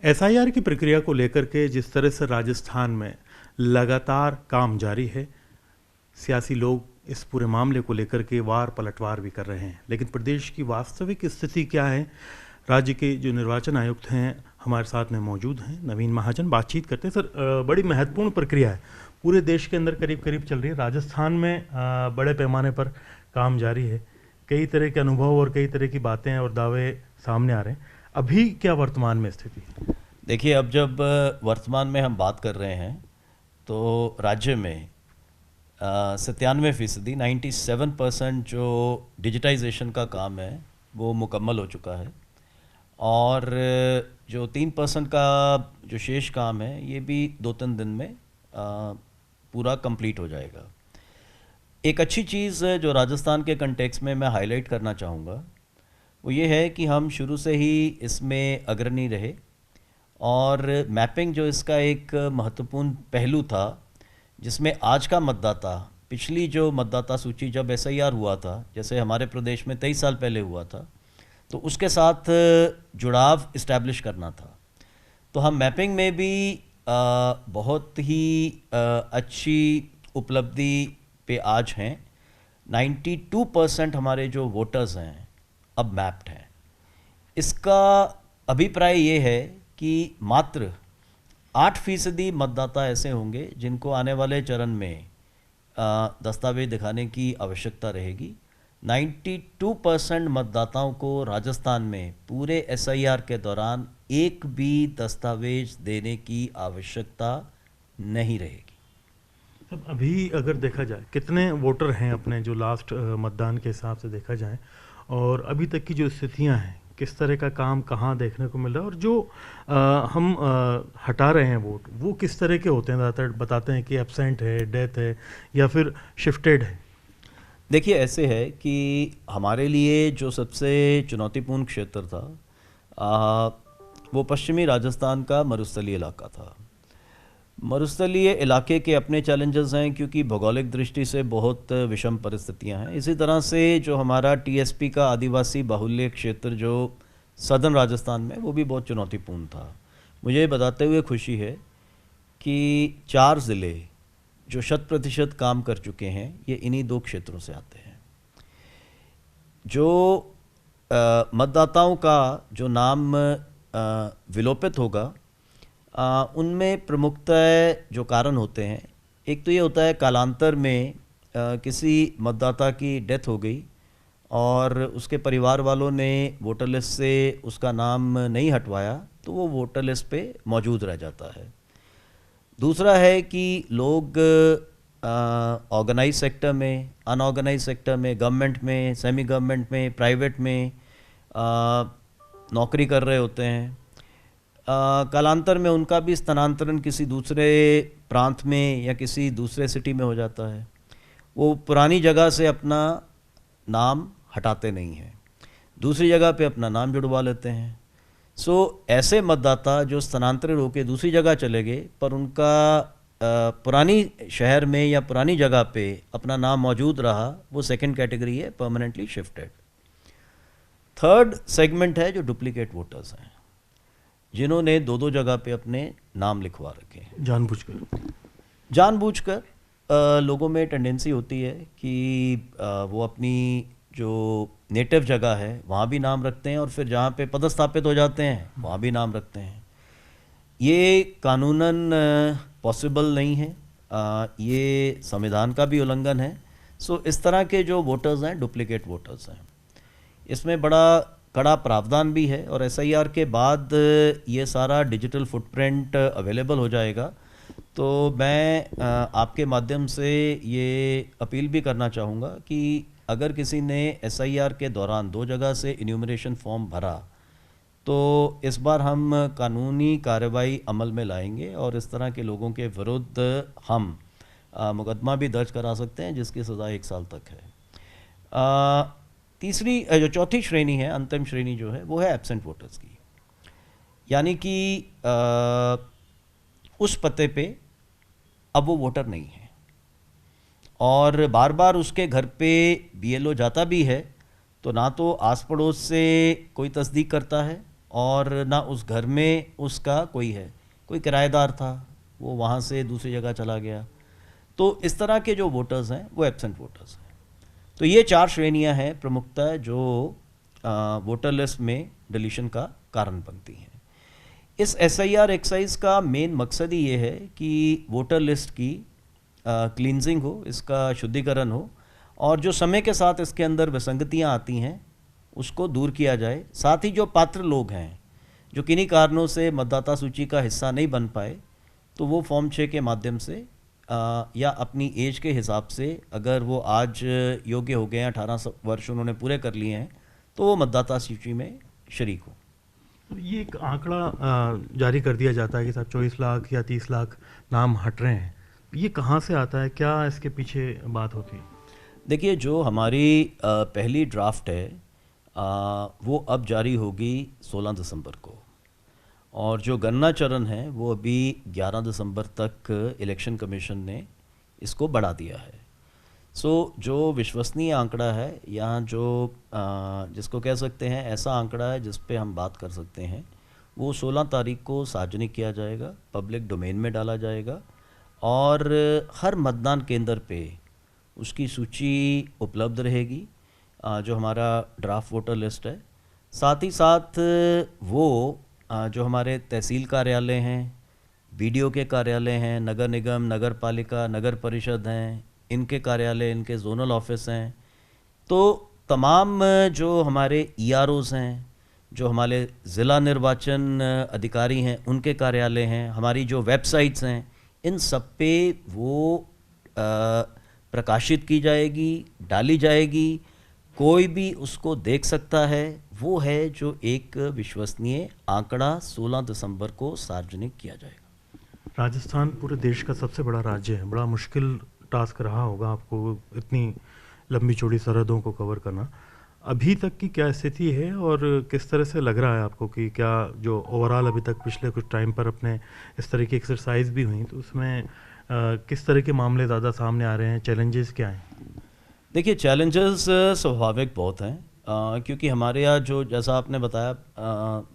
SIR की प्रक्रिया को लेकर के जिस तरह से राजस्थान में लगातार काम जारी है, सियासी लोग इस पूरे मामले को लेकर के वार पलटवार भी कर रहे हैं, लेकिन प्रदेश की वास्तविक स्थिति क्या है? राज्य के जो निर्वाचन आयुक्त हैं हमारे साथ में मौजूद हैं, नवीन महाजन, बातचीत करते हैं। सर, बड़ी महत्वपूर्ण प्रक्रिया है, पूरे देश के अंदर करीब करीब चल रही है, राजस्थान में बड़े पैमाने पर काम जारी है। कई तरह के अनुभव और कई तरह की बातें और दावे सामने आ रहे हैं। अभी क्या वर्तमान में स्थिति है? देखिए, अब जब वर्तमान में हम बात कर रहे हैं तो राज्य में 97% 97% जो डिजिटाइजेशन का काम है वो मुकम्मल हो चुका है, और जो 3% का जो शेष काम है ये भी 2-3 दिन में पूरा कंप्लीट हो जाएगा। एक अच्छी चीज़ जो राजस्थान के कंटेक्स्ट में मैं हाईलाइट करना चाहूँगा वो ये है कि हम शुरू से ही इसमें अग्रणी रहे, और मैपिंग जो इसका एक महत्वपूर्ण पहलू था, जिसमें आज का मतदाता, पिछली जो मतदाता सूची जब एसआईआर हुआ था, जैसे हमारे प्रदेश में 23 साल पहले हुआ था, तो उसके साथ जुड़ाव इस्टेब्लिश करना था। तो हम मैपिंग में भी बहुत ही अच्छी उपलब्धि पे आज हैं। 92% हमारे जो वोटर्स हैं अब मैप्ड हैं। इसका अभिप्राय ये है कि मात्र 8% मतदाता ऐसे होंगे जिनको आने वाले चरण में दस्तावेज दिखाने की आवश्यकता रहेगी। 92% मतदाताओं को राजस्थान में पूरे एसआईआर के दौरान एक भी दस्तावेज देने की आवश्यकता नहीं रहेगी। अब अभी अगर देखा जाए कितने वोटर हैं अपने, जो लास्ट मतदान के हिसाब से देखा जाए, और अभी तक की जो स्थितियां हैं, किस तरह का काम कहाँ देखने को मिल रहा है, और जो हम हटा रहे हैं वोट, वो किस तरह के होते हैं? ज़्यादातर बताते हैं कि एब्सेंट है, डेथ है, या फिर शिफ्टेड है। देखिए, ऐसे है कि हमारे लिए जो सबसे चुनौतीपूर्ण क्षेत्र था वो पश्चिमी राजस्थान का मरुस्थलीय इलाका था। मरुस्थलीय इलाके के अपने चैलेंजेस हैं, क्योंकि भौगोलिक दृष्टि से बहुत विषम परिस्थितियां हैं। इसी तरह से जो हमारा टीएसपी का आदिवासी बाहुल्य क्षेत्र जो सदर्न राजस्थान में, वो भी बहुत चुनौतीपूर्ण था। मुझे बताते हुए खुशी है कि 4 ज़िले जो 100% काम कर चुके हैं, ये इन्हीं 2 क्षेत्रों से आते हैं। जो मतदाताओं का जो नाम विलोपित होगा, उनमें प्रमुखतः जो कारण होते हैं, एक तो ये होता है कालांतर में किसी मतदाता की डेथ हो गई और उसके परिवार वालों ने वोटर लिस्ट से उसका नाम नहीं हटवाया, तो वो वोटर लिस्ट पे मौजूद रह जाता है। दूसरा है कि लोग ऑर्गेनाइज सेक्टर में, अनऑर्गेनाइज सेक्टर में, गवर्नमेंट में, सेमी गवर्नमेंट में, प्राइवेट में नौकरी कर रहे होते हैं। कालांतर में उनका भी स्थानांतरण किसी दूसरे प्रांत में या किसी दूसरे सिटी में हो जाता है। वो पुरानी जगह से अपना नाम हटाते नहीं हैं, दूसरी जगह पे अपना नाम जुड़वा लेते हैं। ऐसे मतदाता जो स्थानांतरित होकर दूसरी जगह चले गए, पर उनका पुरानी शहर में या पुरानी जगह पे अपना नाम मौजूद रहा, वो सेकंड कैटेगरी है, परमानेंटली शिफ्टेड। थर्ड सेगमेंट है जो डुप्लीकेट वोटर्स हैं, जिन्होंने 2-2 जगह पे अपने नाम लिखवा रखे हैं जानबूझकर। लोगों में टेंडेंसी होती है कि वो अपनी जो नेटिव जगह है वहाँ भी नाम रखते हैं, और फिर जहाँ पे पदस्थापित हो जाते हैं वहाँ भी नाम रखते हैं। ये कानूनन पॉसिबल नहीं है, ये संविधान का भी उल्लंघन है। इस तरह के जो वोटर्स हैं, डुप्लीकेट वोटर्स हैं, इसमें बड़ा कड़ा प्रावधान भी है, और एसआईआर के बाद ये सारा डिजिटल फुटप्रिंट अवेलेबल हो जाएगा। तो मैं आपके माध्यम से ये अपील भी करना चाहूँगा कि अगर किसी ने एसआईआर के दौरान 2 जगह से इन्यूमरेशन फॉर्म भरा, तो इस बार हम कानूनी कार्रवाई अमल में लाएंगे, और इस तरह के लोगों के विरुद्ध हम मुकदमा भी दर्ज करा सकते हैं, जिसकी सज़ा 1 साल तक है। तीसरी जो चौथी श्रेणी है, अंतिम श्रेणी जो है, वो है एब्सेंट वोटर्स की। यानी कि उस पते पे अब वो वोटर नहीं है, और बार बार उसके घर पे बीएलओ जाता भी है, तो ना तो आस पड़ोस से कोई तस्दीक करता है, और ना उस घर में उसका कोई है, कोई किराएदार था, वो वहाँ से दूसरी जगह चला गया। तो इस तरह के जो वोटर्स हैं वो एब्सेंट वोटर्स हैं। तो ये 4 श्रेणियां हैं प्रमुखतः जो वोटर लिस्ट में डिलीशन का कारण बनती हैं। इस SIR एक्सरसाइज का मेन मकसद ही ये है कि वोटर लिस्ट की क्लींजिंग हो, इसका शुद्धिकरण हो, और जो समय के साथ इसके अंदर विसंगतियां आती हैं उसको दूर किया जाए। साथ ही जो पात्र लोग हैं जो किन्हीं कारणों से मतदाता सूची का हिस्सा नहीं बन पाए, तो वो फॉर्म 6 के माध्यम से या अपनी एज के हिसाब से, अगर वो आज योग्य हो गए हैं, 18 वर्ष उन्होंने पूरे कर लिए हैं, तो वो मतदाता सूची में शरीक हो। तो ये एक आंकड़ा जारी कर दिया जाता है कि साहब 24 लाख या 30 लाख नाम हट रहे हैं, ये कहाँ से आता है, क्या इसके पीछे बात होती है? देखिए, जो हमारी पहली ड्राफ्ट है वो अब जारी होगी 16 दिसंबर को, और जो गणना चरण है वो अभी 11 दिसंबर तक इलेक्शन कमीशन ने इसको बढ़ा दिया है। जो विश्वसनीय आंकड़ा है, यहाँ जो जिसको कह सकते हैं ऐसा आंकड़ा है जिस पे हम बात कर सकते हैं, वो 16 तारीख को सार्वजनिक किया जाएगा, पब्लिक डोमेन में डाला जाएगा, और हर मतदान केंद्र पे उसकी सूची उपलब्ध रहेगी, जो हमारा ड्राफ्ट वोटर लिस्ट है। साथ ही साथ वो जो हमारे तहसील कार्यालय हैं, BDO के कार्यालय हैं, नगर निगम, नगर पालिका, नगर परिषद हैं, इनके कार्यालय, इनके जोनल ऑफिस हैं, तो तमाम जो हमारे EROs हैं, जो हमारे ज़िला निर्वाचन अधिकारी हैं, उनके कार्यालय हैं, हमारी जो वेबसाइट्स हैं, इन सब पे वो प्रकाशित की जाएगी, डाली जाएगी, कोई भी उसको देख सकता है। वो है जो एक विश्वसनीय आंकड़ा 16 दिसंबर को सार्वजनिक किया जाएगा। राजस्थान पूरे देश का सबसे बड़ा राज्य है, बड़ा मुश्किल टास्क रहा होगा आपको इतनी लंबी चौड़ी सरहदों को कवर करना। अभी तक की क्या स्थिति है और किस तरह से लग रहा है आपको कि क्या जो ओवरऑल अभी तक पिछले कुछ टाइम पर अपने इस तरह की एक्सरसाइज भी हुई, तो उसमें किस तरह के मामले ज़्यादा सामने आ रहे हैं, चैलेंजेस क्या हैं? देखिए, चैलेंजेस स्वाभाविक बहुत हैं, क्योंकि हमारे यहाँ जो, जैसा आपने बताया,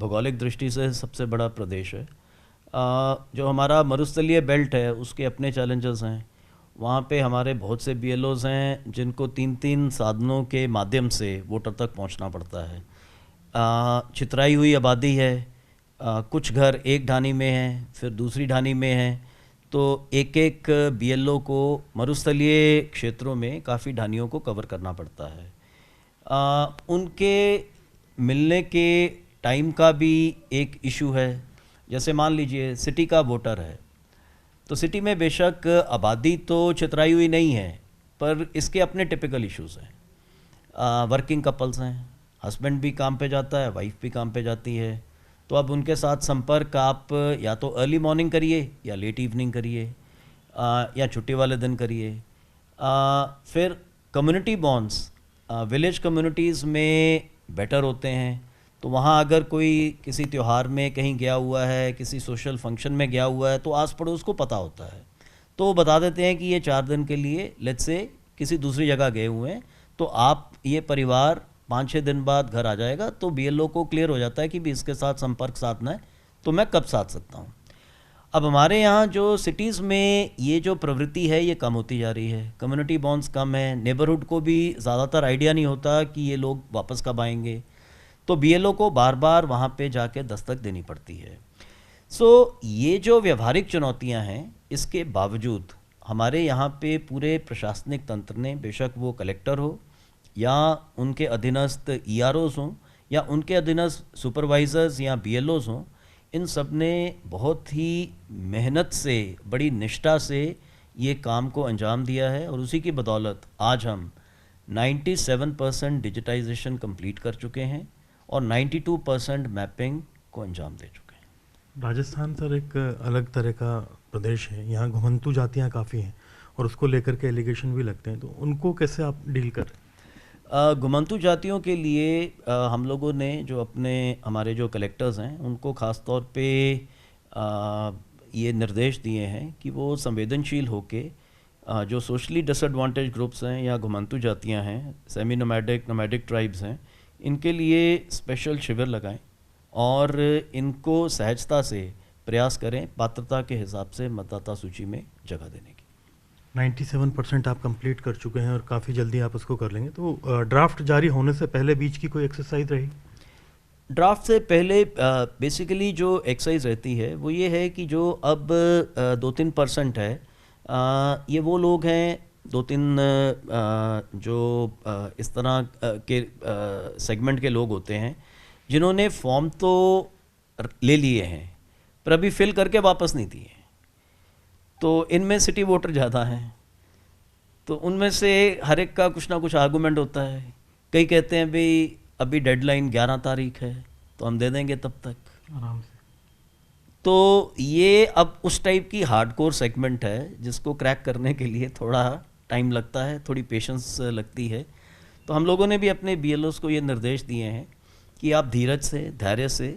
भौगोलिक दृष्टि से सबसे बड़ा प्रदेश है। जो हमारा मरुस्थलीय बेल्ट है उसके अपने चैलेंजेस हैं। वहाँ पे हमारे बहुत से BLOs हैं जिनको 3-3 साधनों के माध्यम से वोटर तक पहुँचना पड़ता है। छितराई हुई आबादी है, कुछ घर एक ढानी में हैं, फिर दूसरी ढानी में हैं, तो एक एक BLO को मरुस्थलीय क्षेत्रों में काफ़ी ढानियों को कवर करना पड़ता है। उनके मिलने के टाइम का भी एक इशू है। जैसे मान लीजिए सिटी का वोटर है, तो सिटी में बेशक आबादी तो छितराई हुई नहीं है, पर इसके अपने टिपिकल इश्यूज हैं। वर्किंग कपल्स हैं, हस्बैंड भी काम पे जाता है, वाइफ भी काम पे जाती है, तो अब उनके साथ संपर्क आप या तो अर्ली मॉर्निंग करिए या लेट इवनिंग करिए, या छुट्टी वाले दिन करिए। फिर कम्युनिटी बॉन्ड्स विलेज कम्युनिटीज़ में बेटर होते हैं, तो वहाँ अगर कोई किसी त्यौहार में कहीं गया हुआ है, किसी सोशल फंक्शन में गया हुआ है, तो आस पड़ोस को पता होता है, तो वो बता देते हैं कि ये 4 दिन के लिए लेट्स से किसी दूसरी जगह गए हुए हैं, तो आप ये परिवार 5-6 दिन बाद घर आ जाएगा। तो BLO को क्लियर हो जाता है कि भी इसके साथ संपर्क साधना है, तो मैं कब साध सकता हूँ। अब हमारे यहाँ जो सिटीज़ में ये जो प्रवृत्ति है ये कम होती जा रही है, कम्युनिटी बॉन्ड्स कम है, नेबरहुड को भी ज़्यादातर आइडिया नहीं होता कि ये लोग वापस कब आएंगे, तो BLO को बार बार वहाँ पे जाके दस्तक देनी पड़ती है। ये जो व्यवहारिक चुनौतियाँ हैं, इसके बावजूद हमारे यहाँ पे पूरे प्रशासनिक तंत्र ने, बेशक वो कलेक्टर हो या उनके अधीनस्थ EROs हों या उनके अधीनस्थ सुपरवाइज़र्स या BLOs हों, इन सब ने बहुत ही मेहनत से, बड़ी निष्ठा से ये काम को अंजाम दिया है, और उसी की बदौलत आज हम 97% डिजिटाइजेशन कंप्लीट कर चुके हैं और 92% मैपिंग को अंजाम दे चुके हैं। राजस्थान सर एक अलग तरह का प्रदेश है, यहाँ घुमंतु जातियाँ काफ़ी हैं और उसको लेकर के एलिगेशन भी लगते हैं, तो उनको कैसे आप डील कर? घुमंतु जातियों के लिए हम लोगों ने जो हमारे जो कलेक्टर्स हैं उनको ख़ास तौर पे ये निर्देश दिए हैं कि वो संवेदनशील होके जो सोशली डिसएडवांटेज ग्रुप्स हैं या घुमंतु जातियां हैं, सेमी नोमैडिक ट्राइब्स हैं, इनके लिए स्पेशल शिविर लगाएं और इनको सहजता से प्रयास करें पात्रता के हिसाब से मतदाता सूची में जगह देने की। 97% आप कंप्लीट कर चुके हैं और काफ़ी जल्दी आप उसको कर लेंगे, तो ड्राफ्ट जारी होने से पहले बीच की कोई एक्सरसाइज रही? ड्राफ्ट से पहले बेसिकली जो एक्सरसाइज रहती है वो ये है कि जो अब 2-3% है, ये वो लोग हैं 2-3 जो इस तरह के सेगमेंट के लोग होते हैं जिन्होंने फॉर्म तो ले लिए हैं पर अभी फिल करके वापस नहीं दिए। तो इनमें सिटी वोटर ज़्यादा हैं, तो उनमें से हर एक का कुछ ना कुछ आर्गूमेंट होता है। कई कहते हैं भाई अभी डेडलाइन 11 तारीख है तो हम दे देंगे तब तक आराम से। तो ये अब उस टाइप की हार्डकोर सेगमेंट है जिसको क्रैक करने के लिए थोड़ा टाइम लगता है, थोड़ी पेशेंस लगती है। तो हम लोगों ने भी अपने BLOs को ये निर्देश दिए हैं कि आप धीरज से, धैर्य से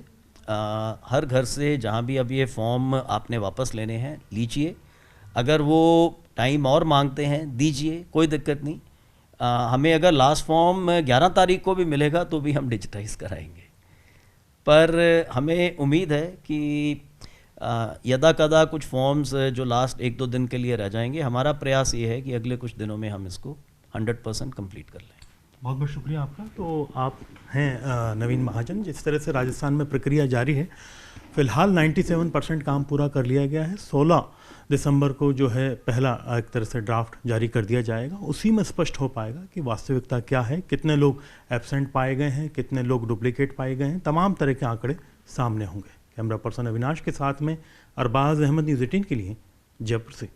हर घर से जहाँ भी अब ये फॉर्म आपने वापस लेने हैं लीजिए। अगर वो टाइम और मांगते हैं दीजिए, कोई दिक्कत नहीं। हमें अगर लास्ट फॉर्म 11 तारीख को भी मिलेगा तो भी हम डिजिटाइज कराएंगे। पर हमें उम्मीद है कि यदा कदा कुछ फॉर्म्स जो लास्ट 1-2 दिन के लिए रह जाएंगे, हमारा प्रयास ये है कि अगले कुछ दिनों में हम इसको 100% कंप्लीट कर लें। बहुत बहुत शुक्रिया आपका। तो आप हैं नवीन महाजन, जिस तरह से राजस्थान में प्रक्रिया जारी है, फिलहाल 97% काम पूरा कर लिया गया है। 16 दिसंबर को जो है पहला एक तरह से ड्राफ्ट जारी कर दिया जाएगा। उसी में स्पष्ट हो पाएगा कि वास्तविकता क्या है, कितने लोग एब्सेंट पाए गए हैं, कितने लोग डुप्लीकेट पाए गए हैं, तमाम तरह के आंकड़े सामने होंगे। कैमरा पर्सन अविनाश के साथ में अरबाज अहमद, न्यूज़ 18 के लिए जयपुर से।